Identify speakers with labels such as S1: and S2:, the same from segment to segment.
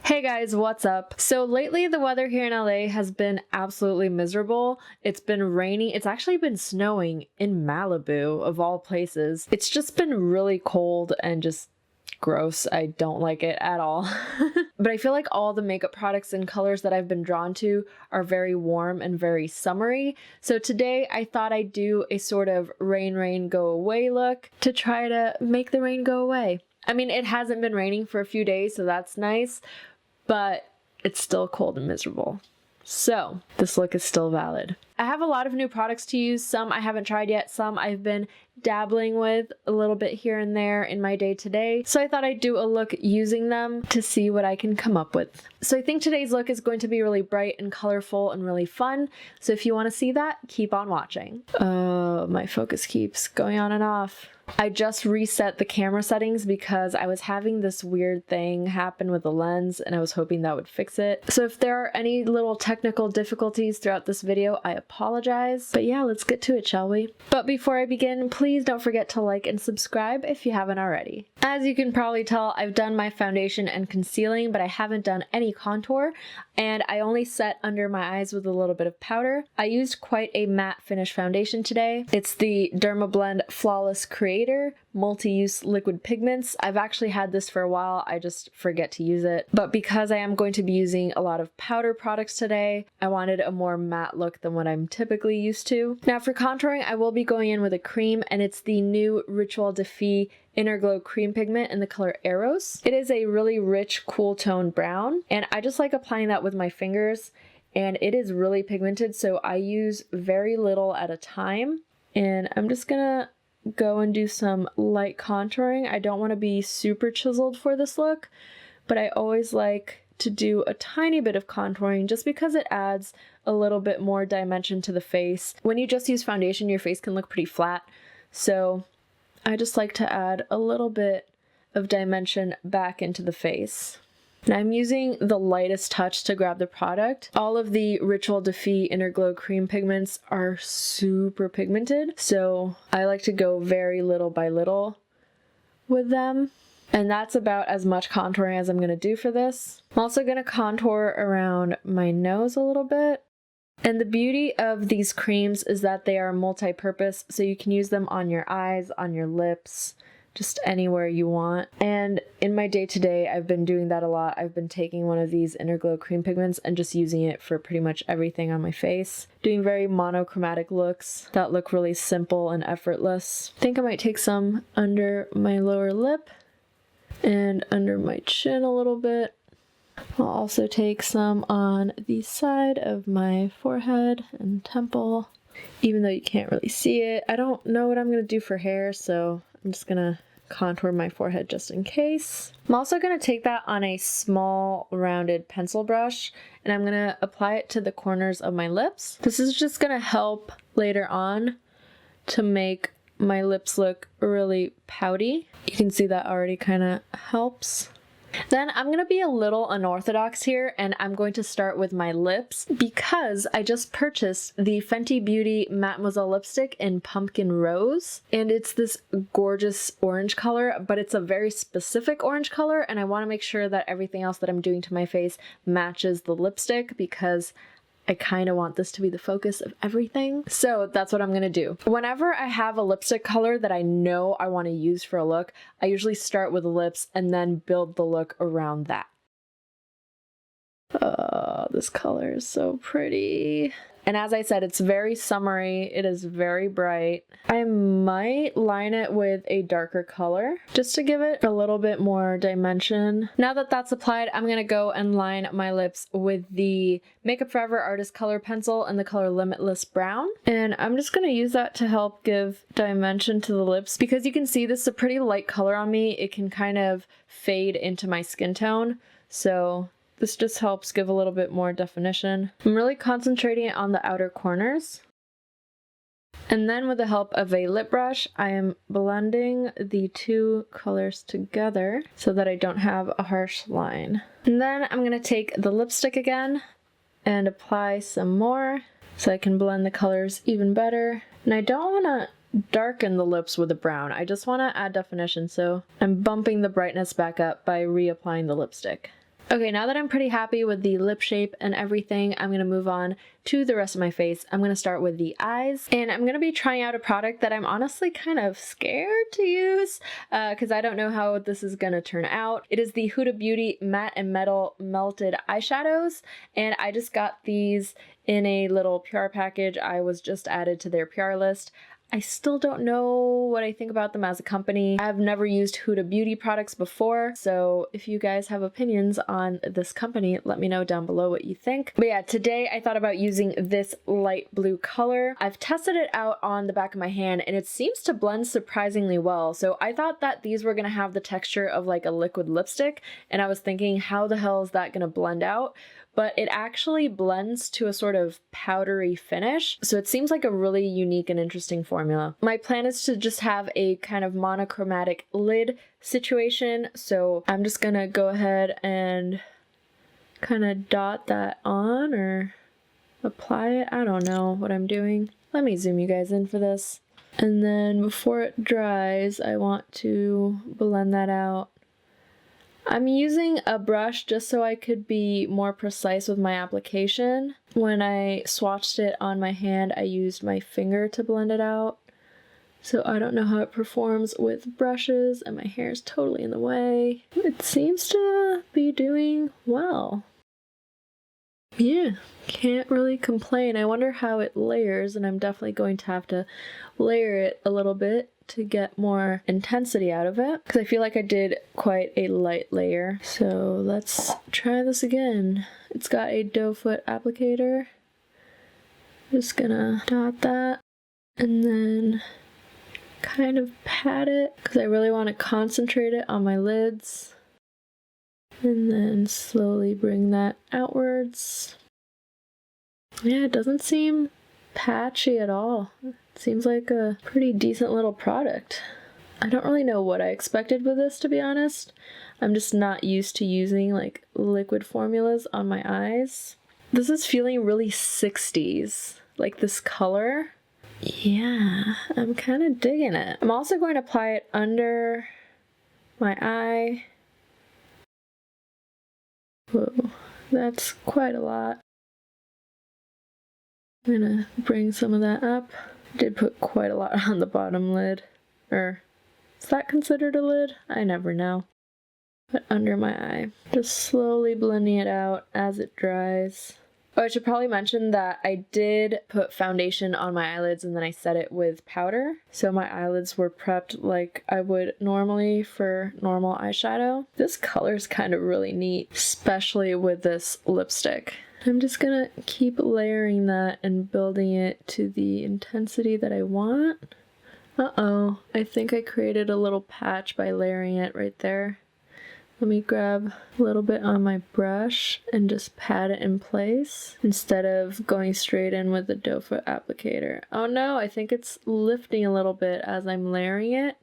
S1: Hey guys, what's up? So lately the weather here in LA has been absolutely miserable. It's been raining. It's actually been snowing in Malibu, of all places. It's just been really cold and just gross. I don't like it at all. But I feel like all the makeup products and colors that I've been drawn to are very warm and very summery. So today I thought I'd do a sort of rain go away look to try to make the rain go away. I mean, it hasn't been raining for a few days, so that's nice, but it's still cold and miserable. So this look is still valid. I have a lot of new products to use. Some I haven't tried yet. Some I've been dabbling with a little bit here and there in my day-to-day. So I thought I'd do a look using them to see what I can come up with. So I think today's look is going to be really bright and colorful and really fun. So if you want to see that, keep on watching. Oh, my focus keeps going on and off. I just reset the camera settings because I was having this weird thing happen with the lens and I was hoping that would fix it. So if there are any little technical difficulties throughout this video, I apologize. But yeah, let's get to it, shall we? But before I begin, please don't forget to like and subscribe if you haven't already. As you can probably tell, I've done my foundation and concealing, but I haven't done any contour, and I only set under my eyes with a little bit of powder. I used quite a matte finish foundation today. It's the Dermablend Flawless Creator Multi-Use Liquid Pigments. I've actually had this for a while, I just forget to use it. But because I am going to be using a lot of powder products today, I wanted a more matte look than what I'm typically used to. Now for contouring, I will be going in with a cream, and it's the new Ritual Defy Inner Glow Cream Pigment in the color Eros. It is a really rich, cool tone brown, and I just like applying that with my fingers, and it is really pigmented, so I use very little at a time. And I'm just gonna go and do some light contouring. I don't want to be super chiseled for this look, but I always like to do a tiny bit of contouring just because it adds a little bit more dimension to the face. When you just use foundation, your face can look pretty flat, so I just like to add a little bit of dimension back into the face. And I'm using the lightest touch to grab the product. All of the Ritual Defy Inner Glow Cream Pigments are super pigmented, so I like to go very little by little with them. And that's about as much contouring as I'm going to do for this. I'm also going to contour around my nose a little bit. And the beauty of these creams is that they are multi-purpose, so you can use them on your eyes, on your lips, just anywhere you want. And in my day-to-day, I've been doing that a lot. I've been taking one of these Inner Glow cream pigments and just using it for pretty much everything on my face. Doing very monochromatic looks that look really simple and effortless. I think I might take some under my lower lip and under my chin a little bit. I'll also take some on the side of my forehead and temple, even though you can't really see it. I don't know what I'm going to do for hair, so I'm just going to contour my forehead just in case. I'm also going to take that on a small rounded pencil brush, and I'm going to apply it to the corners of my lips. This is just going to help later on to make my lips look really pouty. You can see that already kind of helps. Then I'm going to be a little unorthodox here, and I'm going to start with my lips because I just purchased the Fenty Beauty Mademoiselle lipstick in Pumpkin Rose, and it's this gorgeous orange color, but it's a very specific orange color, and I want to make sure that everything else that I'm doing to my face matches the lipstick because I kind of want this to be the focus of everything. So that's what I'm going to do. Whenever I have a lipstick color that I know I want to use for a look, I usually start with the lips and then build the look around that. Oh, this color is so pretty. And as I said, it's very summery. It is very bright. I might line it with a darker color just to give it a little bit more dimension. Now that that's applied, I'm going to go and line my lips with the Makeup Forever Artist Color Pencil in the color Limitless Brown. And I'm just going to use that to help give dimension to the lips. Because you can see this is a pretty light color on me, it can kind of fade into my skin tone. So this just helps give a little bit more definition. I'm really concentrating on the outer corners. And then with the help of a lip brush, I am blending the two colors together so that I don't have a harsh line. And then I'm going to take the lipstick again and apply some more so I can blend the colors even better. And I don't want to darken the lips with a brown, I just want to add definition, so I'm bumping the brightness back up by reapplying the lipstick. Okay, now that I'm pretty happy with the lip shape and everything, I'm going to move on to the rest of my face. I'm going to start with the eyes, and I'm going to be trying out a product that I'm honestly kind of scared to use because I don't know how this is going to turn out. It is the Huda Beauty Matte and Metal Melted Eyeshadows, and I just got these in a little PR package. I was just added to their PR list. I still don't know what I think about them as a company. I've never used Huda Beauty products before, so if you guys have opinions on this company, let me know down below what you think. But yeah, today I thought about using this light blue color. I've tested it out on the back of my hand and it seems to blend surprisingly well. So I thought that these were gonna have the texture of like a liquid lipstick, and I was thinking, how the hell is that gonna blend out? But it actually blends to a sort of powdery finish. So it seems like a really unique and interesting formula. My plan is to just have a kind of monochromatic lid situation. So I'm just gonna go ahead and kind of dot that on or apply it. I don't know what I'm doing. Let me zoom you guys in for this. And then before it dries, I want to blend that out. I'm using a brush just so I could be more precise with my application. When I swatched it on my hand, I used my finger to blend it out. So I don't know how it performs with brushes, and my hair is totally in the way. It seems to be doing well. Yeah, can't really complain. I wonder how it layers, and I'm definitely going to have to layer it a little bit to get more intensity out of it, because I feel like I did quite a light layer. So let's try this again. It's got a doe foot applicator. Just gonna dot that and then kind of pat it because I really want to concentrate it on my lids, and then slowly bring that outwards. Yeah, it doesn't seem patchy at all. Seems like a pretty decent little product. I don't really know what I expected with this, to be honest. I'm just not used to using like liquid formulas on my eyes. This is feeling really 60s, like this color. Yeah, I'm kind of digging it. I'm also going to apply it under my eye. Whoa, that's quite a lot. I'm gonna bring some of that up. Did put quite a lot on the bottom lid. Or is that considered a lid? I never know. But under my eye. Just slowly blending it out as it dries. Oh, I should probably mention that I did put foundation on my eyelids and then I set it with powder. So my eyelids were prepped like I would normally for normal eyeshadow. This color is kind of really neat, especially with this lipstick. I'm just gonna keep layering that and building it to the intensity that I want. Uh-oh, I think I created a little patch by layering it right there. Let me grab a little bit on my brush and just pat it in place instead of going straight in with the doe foot applicator. Oh no, I think it's lifting a little bit as I'm layering it.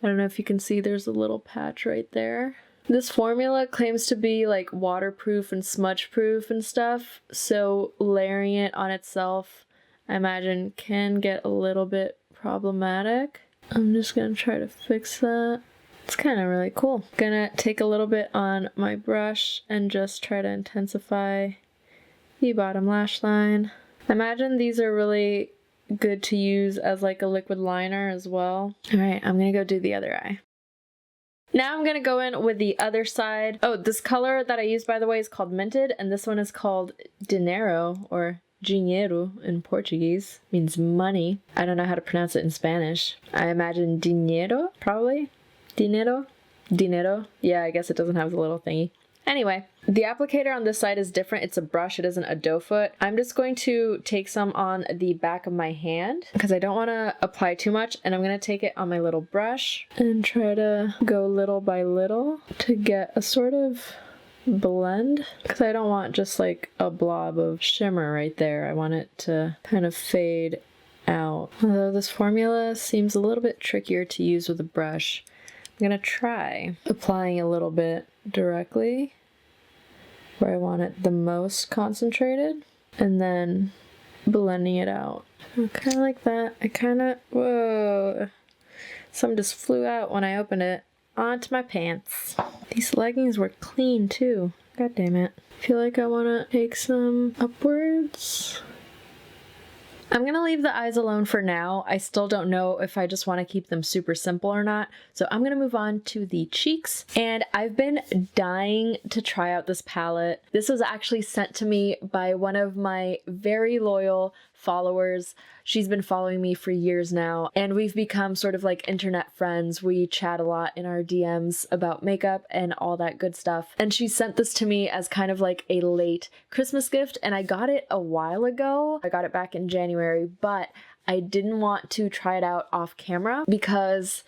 S1: I don't know if you can see there's a little patch right there. This formula claims to be like waterproof and smudge proof and stuff, so layering it on itself, I imagine, can get a little bit problematic. I'm just gonna try to fix that. It's kind of really cool. Gonna take a little bit on my brush and just try to intensify the bottom lash line. I imagine these are really good to use as like a liquid liner as well. All right, I'm gonna go do the other eye. Now I'm gonna go in with the other side. Oh, this color that I used, by the way, is called Minted, and this one is called Dinero, or dinheiro in Portuguese, means money. I don't know how to pronounce it in Spanish. I imagine dinero, probably. Dinero? Dinero? Yeah, I guess it doesn't have the little thingy. Anyway, the applicator on this side is different. It's a brush, it isn't a doe foot. I'm just going to take some on the back of my hand because I don't want to apply too much, and I'm going to take it on my little brush and try to go little by little to get a sort of blend, because I don't want just like a blob of shimmer right there. I want it to kind of fade out. Although this formula seems a little bit trickier to use with a brush, I'm going to try applying a little bit directly where I want it the most concentrated and then blending it out. Kind of like that. I kind of, whoa, some just flew out when I opened it onto my pants. These leggings were clean too. God damn it. I feel like I want to take some upwards. I'm gonna leave the eyes alone for now. I still don't know if I just want to keep them super simple or not. So I'm gonna move on to the cheeks. And I've been dying to try out this palette. This was actually sent to me by one of my very loyal followers. She's been following me for years now, and we've become sort of like internet friends. We chat a lot in our DMs about makeup and all that good stuff. And she sent this to me as kind of like a late Christmas gift, and I got it a while ago. I got it back in January, but I didn't want to try it out off camera because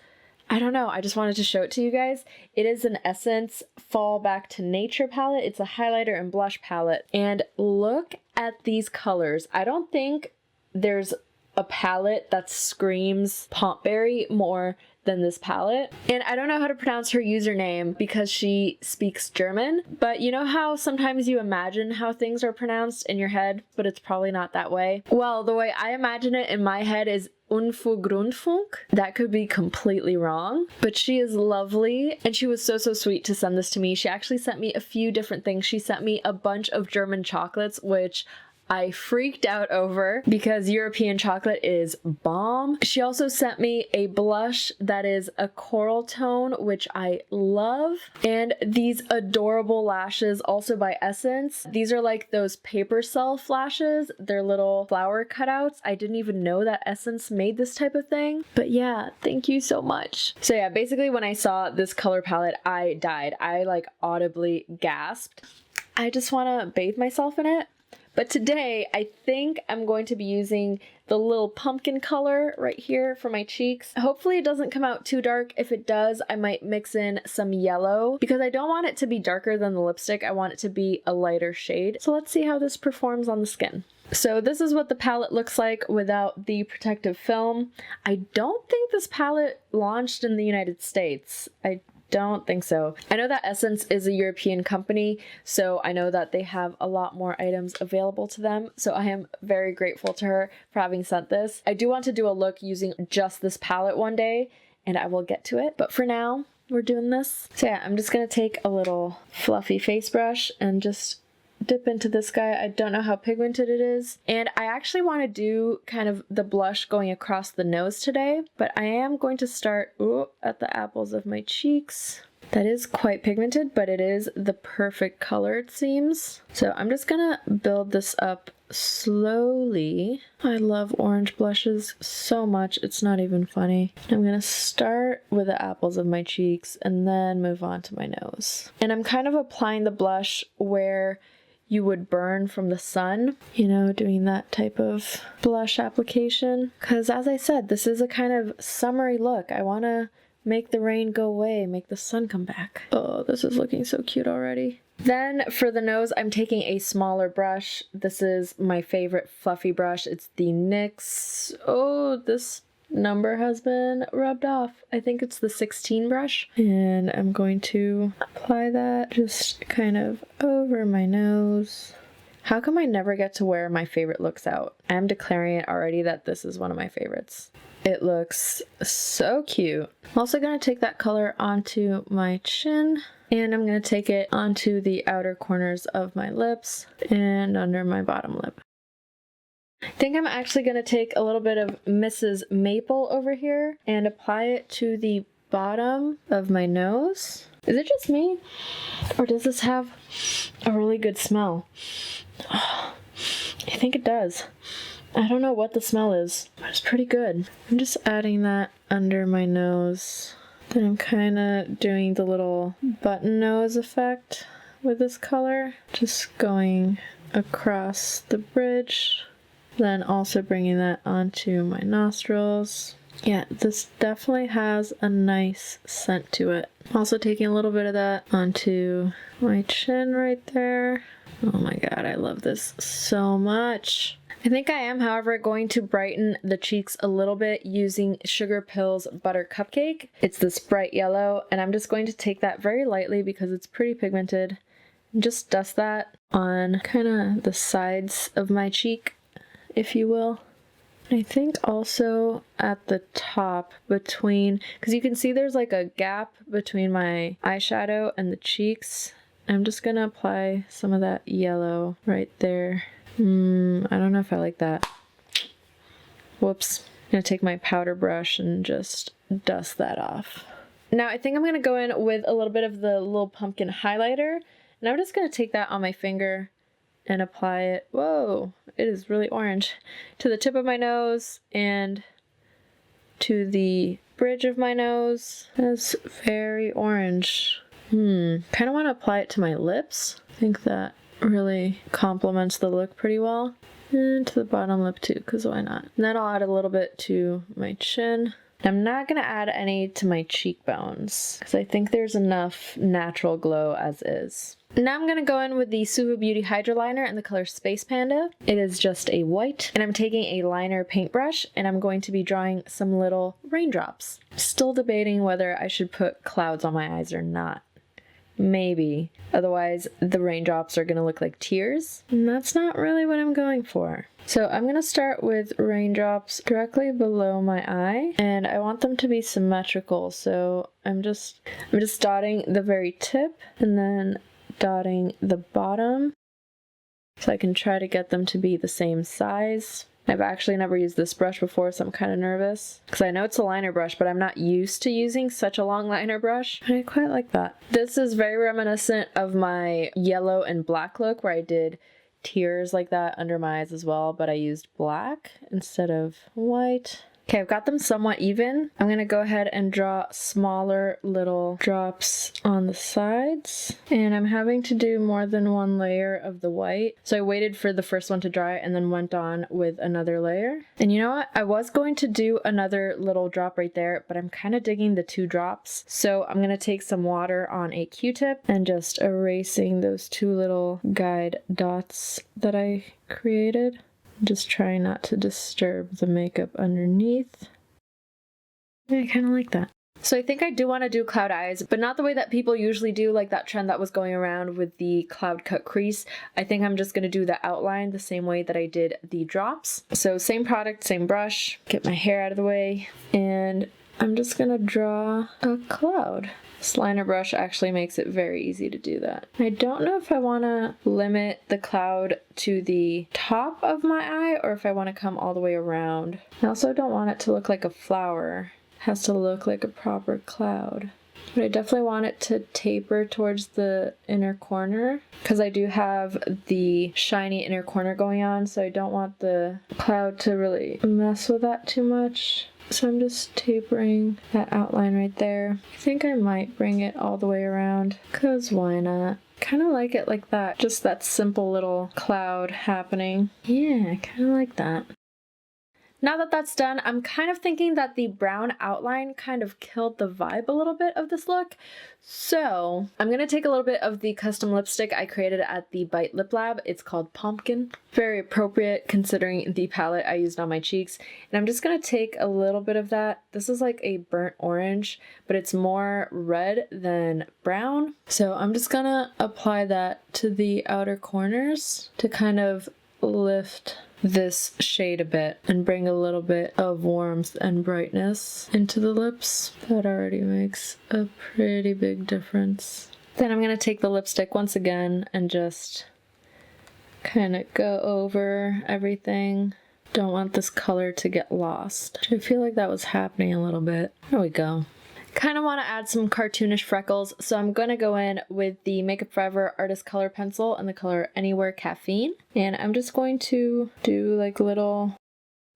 S1: I don't know, I just wanted to show it to you guys. It is an Essence Fall Back to Nature palette. It's a highlighter and blush palette. And look at these colors. I don't think there's a palette that screams pompberry more than this palette. And I don't know how to pronounce her username because she speaks German, but you know how sometimes you imagine how things are pronounced in your head, but it's probably not that way? Well, the way I imagine it in my head is Unfugrundfunk. That could be completely wrong, but she is lovely and she was so sweet to send this to me. She actually sent me a few different things. She sent me a bunch of German chocolates, which I freaked out over because European chocolate is bomb. She also sent me a blush that is a coral tone, which I love, and these adorable lashes also by Essence. These are like those paper self lashes. They're little flower cutouts. I didn't even know that Essence made this type of thing, but yeah, thank you so much. So yeah, basically when I saw this color palette, I died. I like audibly gasped. I just want to bathe myself in it. But today, I think I'm going to be using the little pumpkin color right here for my cheeks. Hopefully it doesn't come out too dark. If it does, I might mix in some yellow because I don't want it to be darker than the lipstick. I want it to be a lighter shade. So let's see how this performs on the skin. So this is what the palette looks like without the protective film. I don't think this palette launched in the United States. I don't think so. I know that Essence is a European company, so I know that they have a lot more items available to them, so I am very grateful to her for having sent this. I do want to do a look using just this palette one day, and I will get to it, but for now, we're doing this. So yeah, I'm just gonna take a little fluffy face brush and just dip into this guy. I don't know how pigmented it is, and I actually want to do kind of the blush going across the nose today, but I am going to start at the apples of my cheeks. That is quite pigmented, but it is the perfect color, it seems. So I'm just gonna build this up slowly. I love orange blushes so much, it's not even funny. I'm gonna start with the apples of my cheeks and then move on to my nose. And I'm kind of applying the blush where you would burn from the sun, you know, doing that type of blush application. Because as I said, this is a kind of summery look. I want to make the rain go away, make the sun come back. Oh, this is looking so cute already. Then for the nose, I'm taking a smaller brush. This is my favorite fluffy brush. It's the NYX. Oh, this number has been rubbed off. I think it's the 16 brush. And I'm going to apply that just kind of over my nose. How come I never get to wear my favorite looks out? I'm declaring it already that this is one of my favorites. It looks so cute. I'm also going to take that color onto my chin, and I'm going to take it onto the outer corners of my lips and under my bottom lip. I think I'm actually going to take a little bit of Mrs. Maple over here and apply it to the bottom of my nose. Is it just me? Or does this have a really good smell? Oh, I think it does. I don't know what the smell is, but it's pretty good. I'm just adding that under my nose. Then I'm kind of doing the little button nose effect with this color. Just going across the bridge. Then also bringing that onto my nostrils. Yeah, this definitely has a nice scent to it. Also taking a little bit of that onto my chin right there. Oh my god, I love this so much. I think I am, however, going to brighten the cheeks a little bit using Sugar Pill's Butter Cupcake. It's this bright yellow, and I'm just going to take that very lightly because it's pretty pigmented. And just dust that on kind of the sides of my cheek, if you will. I think also at the top between, because you can see there's like a gap between my eyeshadow and the cheeks. I'm just gonna apply some of that yellow right there. I don't know if I like that. Whoops. I'm gonna take my powder brush and just dust that off. Now I think I'm gonna go in with a little bit of the little pumpkin highlighter, and I'm just gonna take that on my finger and apply it. Whoa, it is really orange. To the tip of my nose and to the bridge of my nose. That's very orange. Kind of want to apply it to my lips. I think that really complements the look pretty well. And to the bottom lip too, because why not? And then I'll add a little bit to my chin. I'm not going to add any to my cheekbones because I think there's enough natural glow as is. Now I'm going to go in with the Suva Beauty Hydra Liner in the color Space Panda. It is just a white, and I'm taking a liner paintbrush and I'm going to be drawing some little raindrops. Still debating whether I should put clouds on my eyes or not. Maybe. Otherwise, the raindrops are going to look like tears, and that's not really what I'm going for. So I'm going to start with raindrops directly below my eye, and I want them to be symmetrical. So I'm just dotting the very tip and then dotting the bottom so I can try to get them to be the same size. I've actually never used this brush before, so I'm kind of nervous because I know it's a liner brush, but I'm not used to using such a long liner brush. But I quite like that. This is very reminiscent of my yellow and black look where I did tears like that under my eyes as well, but I used black instead of white. Okay, I've got them somewhat even. I'm gonna go ahead and draw smaller little drops on the sides. And I'm having to do more than one layer of the white. So I waited for the first one to dry and then went on with another layer. And you know what? I was going to do another little drop right there, but I'm kind of digging the 2 drops. So I'm gonna take some water on a Q-tip and just erasing those 2 little guide dots that I created. Just try not to disturb the makeup underneath. Yeah, I kind of like that. So I think I do want to do cloud eyes, but not the way that people usually do, like that trend that was going around with the cloud cut crease. I think I'm just going to do the outline the same way that I did the drops. So same product, same brush, get my hair out of the way, and I'm just going to draw a cloud. This liner brush actually makes it very easy to do that. I don't know if I want to limit the cloud to the top of my eye or if I want to come all the way around. I also don't want it to look like a flower. It has to look like a proper cloud. But I definitely want it to taper towards the inner corner because I do have the shiny inner corner going on, so I don't want the cloud to really mess with that too much. So I'm just tapering that outline right there. I think I might bring it all the way around, because why not? Kind of like it like that, just that simple little cloud happening. Yeah, I kind of like that. Now that that's done, I'm kind of thinking that the brown outline kind of killed the vibe a little bit of this look. So I'm going to take a little bit of the custom lipstick I created at the Bite Lip Lab. It's called Pumpkin. Very appropriate considering the palette I used on my cheeks. And I'm just going to take a little bit of that. This is like a burnt orange, but it's more red than brown. So I'm just going to apply that to the outer corners to kind of lift this shade a bit and bring a little bit of warmth and brightness into the lips. That already makes a pretty big difference. Then I'm going to take the lipstick once again and just kind of go over everything. Don't want this color to get lost. I feel like that was happening a little bit. There we go. Kind of want to add some cartoonish freckles, so I'm going to go in with the Makeup Forever Artist Color Pencil in the color Anywhere Caffeine. And I'm just going to do like little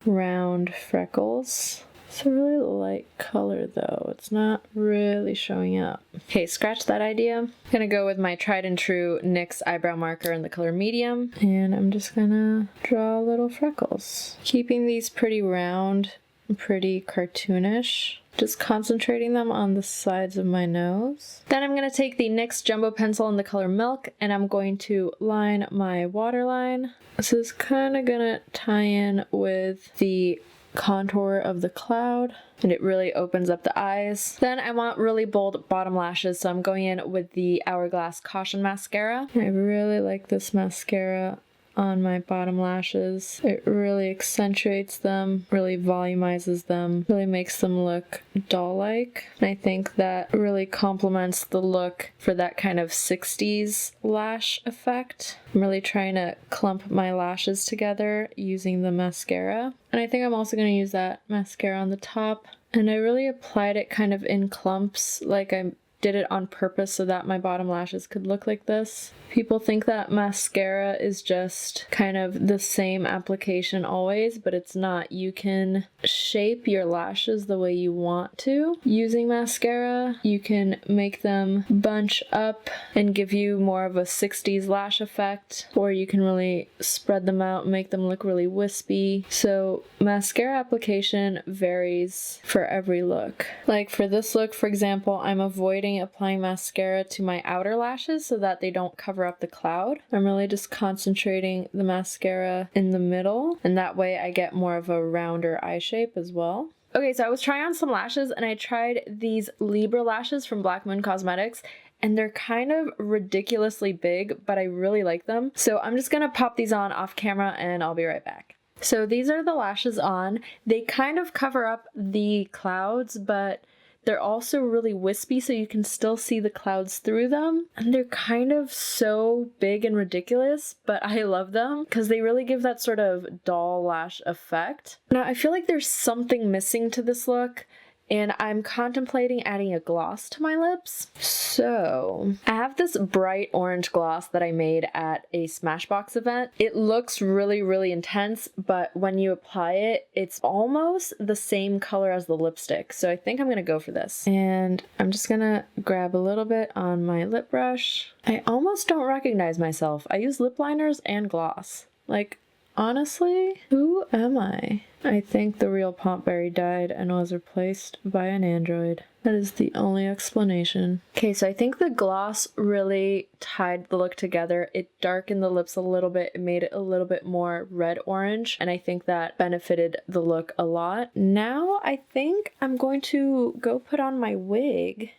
S1: round freckles. It's a really light color though, it's not really showing up. Okay, scratch that idea. I'm going to go with my tried and true NYX eyebrow marker in the color Medium. And I'm just going to draw little freckles. Keeping these pretty round, pretty cartoonish. Just concentrating them on the sides of my nose. Then I'm going to take the NYX Jumbo Pencil in the color Milk and I'm going to line my waterline. This is kind of going to tie in with the contour of the cloud and it really opens up the eyes. Then I want really bold bottom lashes, so I'm going in with the Hourglass Caution Mascara. I really like this mascara on my bottom lashes. It really accentuates them, really volumizes them, really makes them look doll-like. And I think that really complements the look for that kind of 60s lash effect. I'm really trying to clump my lashes together using the mascara. And I think I'm also going to use that mascara on the top. And I really applied it kind of in clumps, like I did it on purpose so that my bottom lashes could look like this. People think that mascara is just kind of the same application always, but it's not. You can shape your lashes the way you want to using mascara. You can make them bunch up and give you more of a 60s lash effect, or you can really spread them out and make them look really wispy. So mascara application varies for every look. Like for this look, for example, I'm avoiding applying mascara to my outer lashes so that they don't cover up the cloud. I'm really just concentrating the mascara in the middle, and that way I get more of a rounder eye shape as well. Okay, so I was trying on some lashes, and I tried these Libra lashes from Black Moon Cosmetics, and they're kind of ridiculously big, but I really like them. So I'm just gonna pop these on off camera and I'll be right back. So these are the lashes on. They kind of cover up the clouds, but they're also really wispy, so you can still see the clouds through them. And they're kind of so big and ridiculous, but I love them because they really give that sort of doll lash effect. Now, I feel like there's something missing to this look, and I'm contemplating adding a gloss to my lips. So I have this bright orange gloss that I made at a Smashbox event. It looks really, really intense, but when you apply it, it's almost the same color as the lipstick. So I think I'm gonna go for this. And I'm just gonna grab a little bit on my lip brush. I almost don't recognize myself. I use lip liners and gloss. Like, honestly, who am I? I think the real Pompberry died and was replaced by an android. That is the only explanation. Okay, so I think the gloss really tied the look together. It darkened the lips a little bit. It made it a little bit more red-orange, and I think that benefited the look a lot. Now I think I'm going to go put on my wig.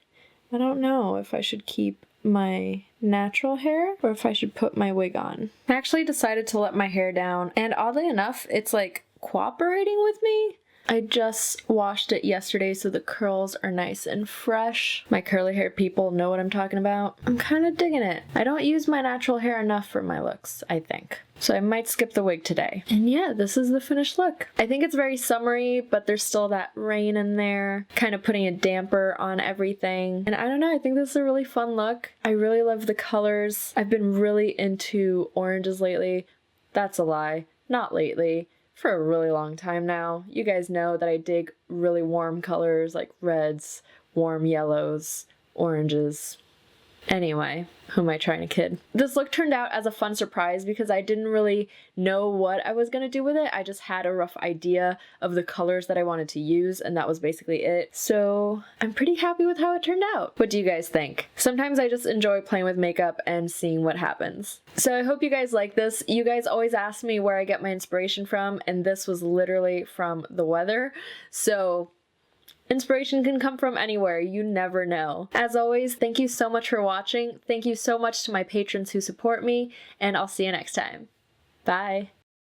S1: I don't know if I should keep my natural hair or if I should put my wig on. I actually decided to let my hair down, and oddly enough, it's like cooperating with me. I just washed it yesterday, so the curls are nice and fresh. My curly haired people know what I'm talking about. I'm kind of digging it. I don't use my natural hair enough for my looks, I think. So I might skip the wig today. And yeah, this is the finished look. I think it's very summery, but there's still that rain in there, kind of putting a damper on everything. And I don't know, I think this is a really fun look. I really love the colors. I've been really into oranges lately. That's a lie. Not lately. For a really long time now. You guys know that I dig really warm colors like reds, warm yellows, oranges. Anyway, who am I trying to kid? This look turned out as a fun surprise because I didn't really know what I was going to do with it. I just had a rough idea of the colors that I wanted to use, and that was basically it. So I'm pretty happy with how it turned out. What do you guys think? Sometimes I just enjoy playing with makeup and seeing what happens. So I hope you guys like this. You guys always ask me where I get my inspiration from, and this was literally from the weather. So inspiration can come from anywhere, you never know. As always, thank you so much for watching. Thank you so much to my patrons who support me, and I'll see you next time. Bye.